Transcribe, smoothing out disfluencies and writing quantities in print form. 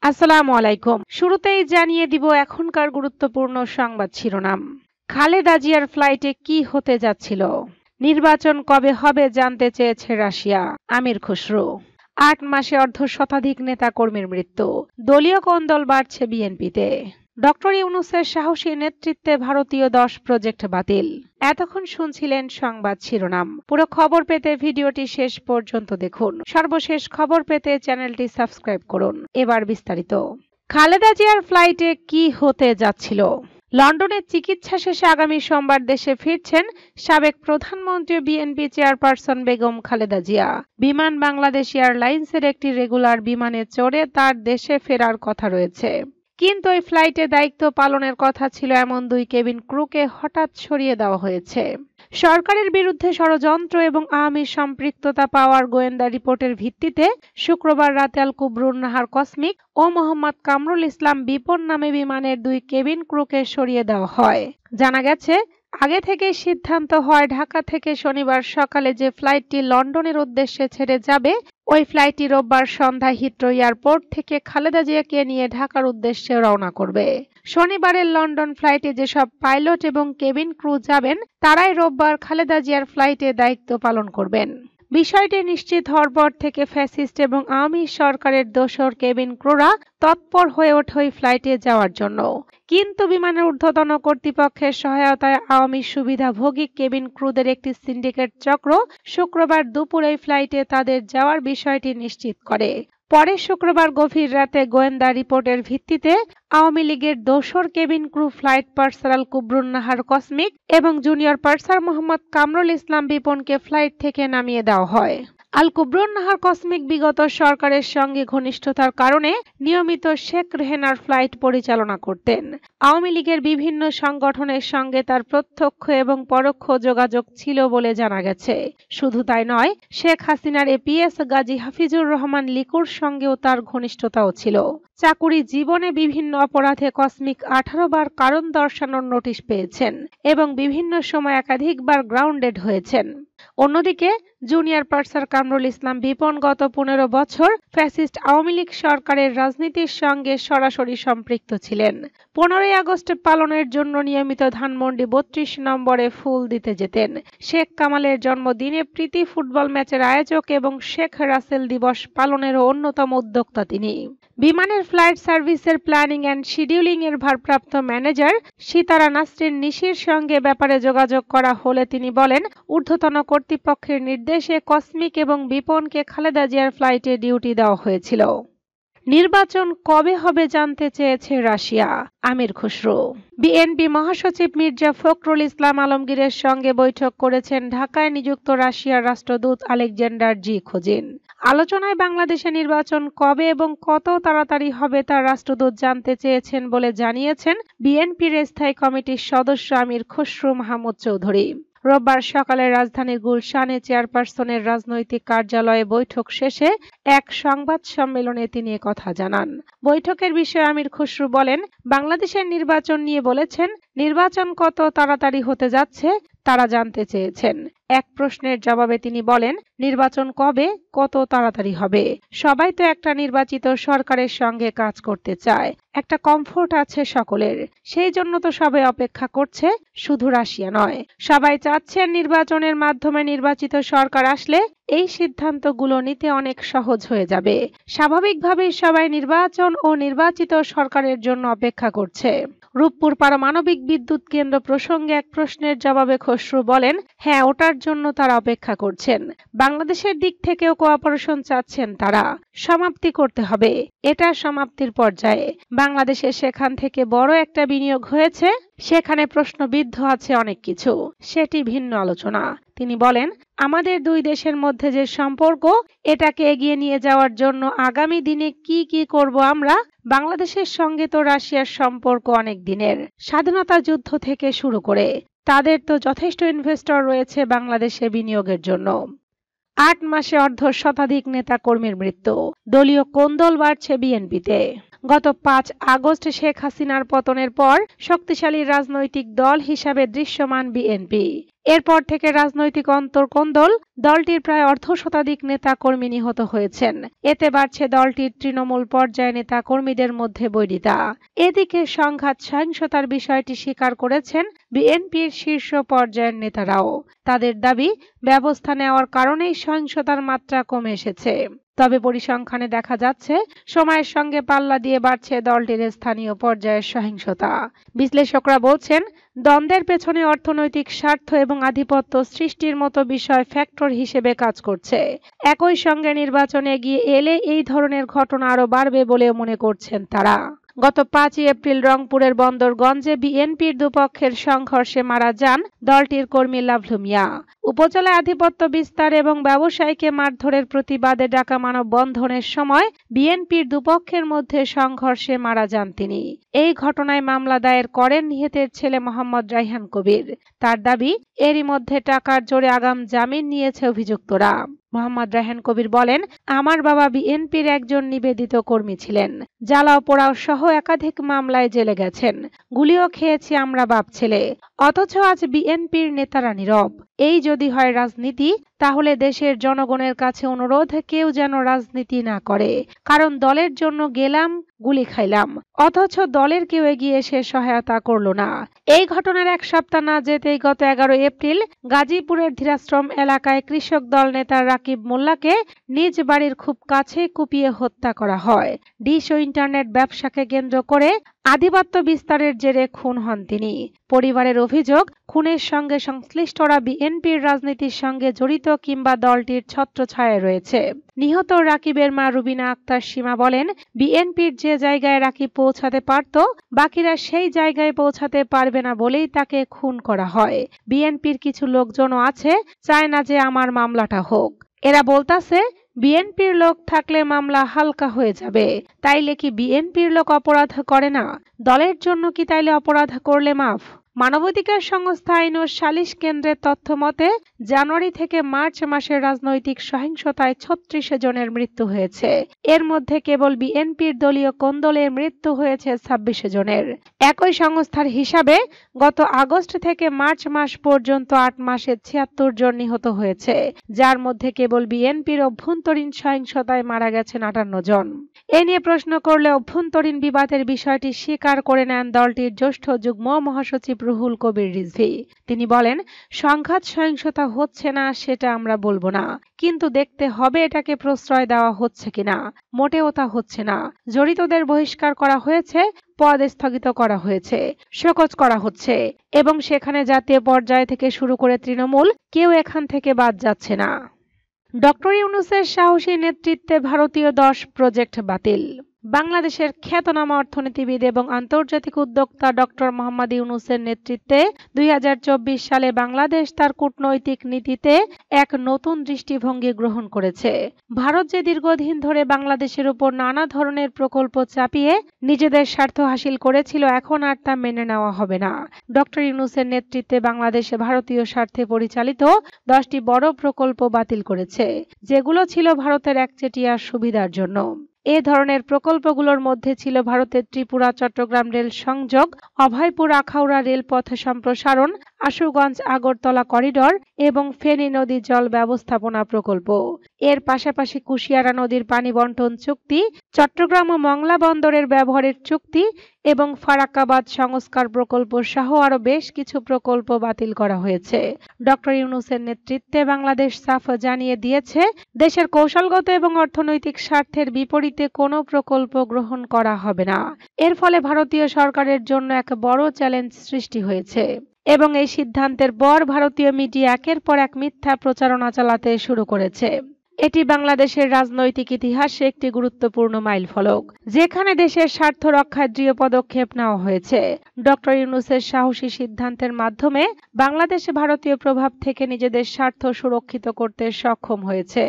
আসসালামু আলাইকুম। শুরুতেই জানিয়ে দিব এখনকার গুরুত্বপূর্ণ সংবাদ শিরোনাম। খালেদা জিয়ার ফ্লাইটে কি হতে যাচ্ছিল? নির্বাচন কবে হবে জানতে চেয়েছে রাশিয়া। আমির খসরু। ৮ মাসে অর্ধশতাধিক নেতা-কর্মীর মৃত্যু। দলীয় কোন্দল বাড়ছে বিএনপিতে। ডক্টর ইউনূসের সাহসী নেতৃত্বে ভারতীয় ১০ প্রজেক্ট বাতিল। এতক্ষণ শুনছিলেন সংবাদ শিরোনাম। পুরো খবর পেতে ভিডিওটি শেষ পর্যন্ত দেখুন। সর্বশেষ খবর পেতে চ্যানেলটি সাবস্ক্রাইব করুন। এবার বিস্তারিত। খালেদা জিয়ার ফ্লাইটে কি হতে যাচ্ছিল? লন্ডনে চিকিৎসা শেষে আগামী সোমবার দেশে ফিরছেন সাবেক প্রধানমন্ত্রী বিএনপি চেয়ারপারসন বেগম খালেদা জিয়া। বিমান বাংলাদেশ এয়ারলাইন্সের একটি রেগুলার বিমানে চড়ে তার দেশে ফেরার কথা রয়েছে। কিন্তু এই ফ্লাইটে দায়িত্ব পালনের কথা ছিল এমন ২ কেবিন ক্রুকে হঠাৎ সরিয়ে দেওয়া হয়েছে। সরকারের বিরুদ্ধে ষড়যন্ত্র এবং আওয়ামী সম্পৃক্ততা পাওয়ার গোয়েন্দা রিপোর্টের ভিত্তিতে শুক্রবার রাতে আল কুবরুন নাহার কসমিক ও মোহাম্মদ কামরুল ইসলাম বিপন নামে বিমানের ২ কেবিন ক্রুকে সরিয়ে দেওয়া হয়। জানা গেছে, আগে থেকে সিদ্ধান্ত হয় ঢাকা থেকে শনিবার সকালে যে ফ্লাইটটি লন্ডনের উদ্দেশ্যে ছেড়ে যাবে ওই ফ্লাইটটি রোববার সন্ধ্যায় হিথ্রো এয়ারপোর্ট থেকে খালেদা জিয়াকে নিয়ে ঢাকার উদ্দেশ্যে রওনা করবে। শনিবারের লন্ডন ফ্লাইটে যেসব পাইলট এবং কেবিন ক্রু যাবেন তারাই রোববার খালেদা জিয়ার ফ্লাইটে দায়িত্ব পালন করবেন। বিষয়টি নিশ্চিত হওয়ার পর থেকে ফ্যাসিস্ট এবং আওয়ামী সরকারের দোসর কেবিন ক্রুরা তৎপর হয়ে ওঠে ওই ফ্লাইটে যাওয়ার জন্য। কিন্তু বিমানের ঊর্ধ্বতন কর্তৃপক্ষের সহায়তায় আওয়ামী সুবিধাভোগী কেবিন ক্রুদের একটি সিন্ডিকেট চক্র শুক্রবার দুপুরে এই ফ্লাইটে তাদের যাওয়ার বিষয়টি নিশ্চিত করে। পরে শুক্রবার গভীর রাতে গোয়েন্দা রিপোর্টের ভিত্তিতে আওয়ামী লীগের দোসর কেবিন ক্রু ফ্লাইট পার্সার আল কুবরুন নাহার কসমিক এবং জুনিয়র পার্সার মোহাম্মদ কামরুল ইসলাম বিপনকে ফ্লাইট থেকে নামিয়ে দেওয়া হয়। আল কুবরুন নাহার কসমিক বিগত সরকারের সঙ্গে ঘনিষ্ঠতার কারণে নিয়মিত শেখ রেহানার ফ্লাইট পরিচালনা করতেন। আওয়ামী লীগের বিভিন্ন সংগঠনের সঙ্গে তার প্রত্যক্ষ এবং পরোক্ষ যোগাযোগ ছিল বলে জানা গেছে। শুধু তাই নয়, শেখ হাসিনার এপিএস গাজী হাফিজুর রহমান লিকুর সঙ্গেও তার ঘনিষ্ঠতাও ছিল। চাকুরি জীবনে বিভিন্ন অপরাধে কসমিক ১৮ বার কারণ দর্শানোর নোটিশ পেয়েছেন এবং বিভিন্ন সময় একাধিকবার গ্রাউন্ডেড হয়েছেন। অন্যদিকে জুনিয়র পার্সার কামরুল ইসলাম বিপন গত ১৫ বছর ফ্যাসিস্ট আওয়ামী লীগ সরকারের রাজনীতির সঙ্গে সরাসরি সম্পৃক্ত ছিলেন। ১৫ই আগস্ট পালনের জন্য নিয়মিত ধানমন্ডি ৩২ নম্বরে ফুল দিতে যেতেন। শেখ কামালের জন্মদিনে প্রীতি ফুটবল ম্যাচের আয়োজক এবং শেখ রাসেল দিবস পালনেরও অন্যতম উদ্যোক্তা তিনি। বিমানের ফ্লাইট সার্ভিসের প্ল্যানিং অ্যান্ড শিডিউলিং এর ভারপ্রাপ্ত ম্যানেজার সিতারা নাসরিন নিশির সঙ্গে ব্যাপারে যোগাযোগ করা হলে তিনি বলেন, ঊর্ধ্বতন কর্তৃপক্ষের নির্দেশে কসমিক এবং বিপনকে খালেদা জিয়ার ফ্লাইটে ডিউটি দেওয়া হয়েছিল। নির্বাচন কবে হবে জানতে চেয়েছে রাশিয়া। আমির খসরু। বিএনপি মহাসচিব মির্জা ফখরুল ইসলাম আলমগীরের সঙ্গে বৈঠক করেছেন ঢাকায় নিযুক্ত রাশিয়ার রাষ্ট্রদূত আলেকজান্ডার জি খোজিন। আলোচনায় বাংলাদেশে নির্বাচন কবে এবং কত তাড়াতাড়ি হবে তা রাষ্ট্রদূত জানতে চেয়েছেন বলে জানিয়েছেন বিএনপির স্থায়ী কমিটির সদস্য আমির খসরু মাহমুদ চৌধুরী। রোববার সকালে রাজধানীর গুলশানে চেয়ারপারসনের রাজনৈতিক কার্যালয়ে বৈঠক শেষে এক সংবাদ সম্মেলনে তিনি কথা জানান। বৈঠকের বিষয়ে আমির খসরু বলেন, বাংলাদেশের নির্বাচন নিয়ে বলেছেন, নির্বাচন কত তাড়াতাড়ি হতে যাচ্ছে তারা জানতে চেয়েছেন। এক প্রশ্নের জবাবে তিনি বলেন, নির্বাচন কবে, কত তাড়াতাড়ি হবে? সবাই তো একটা নির্বাচিত সরকারের সঙ্গে কাজ করতে চায়, একটা কমফোর্ট আছে সকলের, সেই জন্য তো সবাই অপেক্ষা করছে, শুধু রাশিয়া নয়। সবাই চাচ্ছেন নির্বাচনের মাধ্যমে নির্বাচিত সরকার আসলে এই সিদ্ধান্তগুলো নিতে অনেক সহজ হয়ে যাবে। স্বাভাবিকভাবেই সবাই নির্বাচন ও নির্বাচিত সরকারের জন্য অপেক্ষা করছে। রূপপুর পারমাণবিক বিদ্যুৎ কেন্দ্র প্রসঙ্গে এক প্রশ্নের জবাবে খসরু বলেন, হ্যাঁ, ওটার জন্য তারা অপেক্ষা করছেন। বাংলাদেশের দিক থেকেও কোঅপারেশন চাচ্ছেন তারা। সমাপ্তি করতে হবে, এটা সমাপ্তির পর্যায়ে। বাংলাদেশে সেখান থেকে বড় একটা বিনিয়োগ হয়েছে, সেখানে প্রশ্নবিদ্ধ আছে অনেক কিছু, সেটি ভিন্ন আলোচনা। তিনি বলেন, আমাদের দুই দেশের মধ্যে যে সম্পর্ক, এটাকে এগিয়ে নিয়ে যাওয়ার জন্য আগামী দিনে কি কি করব আমরা। বাংলাদেশের সঙ্গে তো রাশিয়ার সম্পর্ক অনেক দিনের, স্বাধীনতা যুদ্ধ থেকে শুরু করে। তাদের তো যথেষ্ট ইনভেস্টর রয়েছে বাংলাদেশে বিনিয়োগের জন্য। ৮ মাসে অর্ধশতাধিক নেতা কর্মীর মৃত্যু। দলীয় কোন্দল বাড়ছে বিএনপিতে। গত ৫ আগস্ট শেখ হাসিনার পতনের পর শক্তিশালী রাজনৈতিক দল হিসাবে দৃশ্যমান বিএনপি। এরপর থেকে রাজনৈতিক অন্তর্কোন্দল, দলটির প্রায় অর্ধশতাধিক নেতা কর্মী নিহত হয়েছেন। এতে বাড়ছে দলটির তৃণমূল পর্যায়ে নেতা কর্মীদের মধ্যে বৈরিতা। এদিকে সংঘাত সহিংসতার বিষয়টি স্বীকার করেছেন বিএনপির শীর্ষ পর্যায়ের নেতারাও। তাদের দাবি, ব্যবস্থা নেওয়ার কারণেই সহিংসতার মাত্রা কমে এসেছে। তবে পরিসংখ্যানে দেখা যাচ্ছে সময়ের সঙ্গে পাল্লা দিয়ে বাড়ছে দলটির স্থানীয় পর্যায়ের সহিংসতা। বিশ্লেষকরা বলছেন, দ্বন্দ্বের পেছনে অর্থনৈতিক স্বার্থ এবং আধিপত্য সৃষ্টির মতো বিষয় ফ্যাক্টর হিসেবে কাজ করছে। একই সঙ্গে নির্বাচনে এগিয়ে এলে এই ধরনের ঘটনা আরও বাড়বে বলেও মনে করছেন তারা। গত 5 এপ্রিল রংপুরের বন্দরগঞ্জে বিএনপির দুপক্ষের সংঘর্ষে মারা যান দলটির কর্মী লাভলু মিয়া। উপজেলায় আধিপত্য বিস্তার এবং ব্যবসায়ীকে মারধরের প্রতিবাদে ডাকা মানববন্ধনের সময় বিএনপির দুপক্ষের মধ্যে সংঘর্ষে মারা যান তিনি। এই ঘটনায় মামলা দায়ের করেন নিহতের ছেলে মোহাম্মদ রায়হান কবির। তার দাবি, এরই মধ্যে টাকার জোরে আগাম জামিন নিয়েছে অভিযুক্তরা। মোহাম্মদ রায়হান কবির বলেন, আমার বাবা বিএনপির একজন নিবেদিত কর্মী ছিলেন। জ্বালাও পোড়াও সহ একাধিক মামলায় জেলে গেছেন। গুলিও খেয়েছি আমরা বাপ ছেলে। অথচ আজ বিএনপির নেতারা নীরব। এই যদি হয় রাজনীতি, তাহলে দেশের জনগণের কাছে অনুরোধ, কেউ যেন রাজনীতি না করে। কারণ দলের জন্য গেলাম, গুলি খাইলাম, অথচ দলের কেউ এগিয়ে এসে সহায়তা করল না। এই ঘটনার এক সপ্তাহ না যেতেই গত 11 এপ্রিল গাজীপুরের ধীরাশ্রম এলাকায় কৃষক দল নেতা রাকিব মোল্লাকে নিজ বাড়ির খুব কাছে কুপিয়ে হত্যা করা হয়। ডিশ ও ইন্টারনেট ব্যবসাকে কেন্দ্র করে আধিপত্য বিস্তারের জেরে খুন হন তিনি। পরিবারের অভিযোগ, খুনের সঙ্গে সংশ্লিষ্টরা বিএনপির রাজনীতির সঙ্গে জড়িত কিংবা দলটির ছত্রছায়ায় রয়েছে। নিহত রাকিবের মা রুবিনা আক্তার সীমা বলেন, বিএনপির যে জায়গায় রাকিব পৌঁছাতে পারত, বাকিরা সেই জায়গায় পৌঁছাতে পারবে না বলেই তাকে খুন করা হয়। বিএনপির কিছু লোকজনও আছে, চায় না যে আমার মামলাটা হোক। এরা বলতাছে, বিএনপির লোক থাকলে মামলা হালকা হয়ে যাবে। তাইলে কি বিএনপির লোক অপরাধ করে না? দলের জন্য কি তাইলে অপরাধ করলে মাফ? মানবাধিকার সংস্থা আইন ও সালিশ কেন্দ্রের তথ্য মতে জানুয়ারি থেকে মার্চ মাসের রাজনৈতিক সহিংসতায় 36 জনের মৃত্যু হয়েছে। এর মধ্যে কেবল বিএনপির দলীয় কোন্দলের মৃত্যু হয়েছে 26 জনের। একই সংস্থার হিসাবে গত আগস্ট থেকে মার্চ মাস পর্যন্ত 8 মাসে 76 জন নিহত হয়েছে, যার মধ্যে কেবল বিএনপির অভ্যন্তরীণ সহিংসতায় মারা গেছেন 58 জন। এ নিয়ে প্রশ্ন করলে অভ্যন্তরীণ বিবাদের বিষয়টি স্বীকার করে নেন দলটির জ্যেষ্ঠ যুগ্ম মহাসচিব রুহুল কবির রিজভী। তিনি বলেন, সংঘাত সহিংসতা হচ্ছে না সেটা আমরা বলবো না, কিন্তু দেখতে হবে এটাকে প্রশ্রয় দেওয়া হচ্ছে কিনা। মোটেও তা হচ্ছে না। জড়িতদের বহিষ্কার করা হয়েছে, পদ স্থগিত করা হয়েছে, শোকজ করা হচ্ছে এবং সেখানে জাতীয় পর্যায় থেকে শুরু করে তৃণমূল, কেউ এখান থেকে বাদ যাচ্ছে না। ডক্টর ইউনূসের সাহসী নেতৃত্বে ভারতীয় 10 প্রজেক্ট বাতিল। বাংলাদেশের খ্যাতনামা অর্থনীতিবিদ এবং আন্তর্জাতিক উদ্যোক্তা ডক্টর মোহাম্মদ ইউনূসের নেতৃত্বে 2024 সালে বাংলাদেশ তার কূটনৈতিক নীতিতে এক নতুন দৃষ্টিভঙ্গি গ্রহণ করেছে। ভারত যে দীর্ঘদিন ধরে বাংলাদেশের উপর নানা ধরনের প্রকল্প চাপিয়ে নিজেদের স্বার্থ হাসিল করেছিল, এখন আর তা মেনে নেওয়া হবে না। ডক্টর ইউনূসের নেতৃত্বে বাংলাদেশে ভারতীয় স্বার্থে পরিচালিত 10টি বড় প্রকল্প বাতিল করেছে, যেগুলো ছিল ভারতের একচেটিয়া সুবিধার জন্য। এ ধরনের প্রকল্পগুলোর মধ্যে ছিল ভারতের ত্রিপুরা চট্টগ্রাম রেল সংযোগ, অভয়পুর আখাউড়া রেলপথ সম্প্রসারণ, আশুগঞ্জ আগরতলা করিডর এবং ফেনী নদী জল ব্যবস্থাপনা প্রকল্প। এর পাশাপাশি কুশিয়ারা নদীর পানি বন্টন চুক্তি, চট্টগ্রাম ও মংলা বন্দরের ব্যবহারের চুক্তি এবং ফারাক্কাবাদ সংস্কার প্রকল্প সহ আরও বেশ কিছু প্রকল্প বাতিল করা হয়েছে। ডক্টর ইউনূসের নেতৃত্বে বাংলাদেশ সাফ জানিয়ে দিয়েছে, দেশের কৌশলগত এবং অর্থনৈতিক স্বার্থের বিপরীতে কোনো প্রকল্প গ্রহণ করা হবে না। এর ফলে ভারতীয় সরকারের জন্য এক বড় চ্যালেঞ্জ সৃষ্টি হয়েছে এবং এই সিদ্ধান্তের পর ভারতীয় মিডিয়া একের পর এক মিথ্যা প্রচারণা চালাতে শুরু করেছে। এটি বাংলাদেশের রাজনৈতিক ইতিহাসে একটি গুরুত্বপূর্ণ মাইলফলক, যেখানে দেশের স্বার্থ রক্ষায় দৃঢ় পদক্ষেপ নেওয়া হয়েছে। ডক্টর ইউনূসের সাহসী সিদ্ধান্তের মাধ্যমে বাংলাদেশ ভারতীয় প্রভাব থেকে নিজেদের স্বার্থ সুরক্ষিত করতে সক্ষম হয়েছে।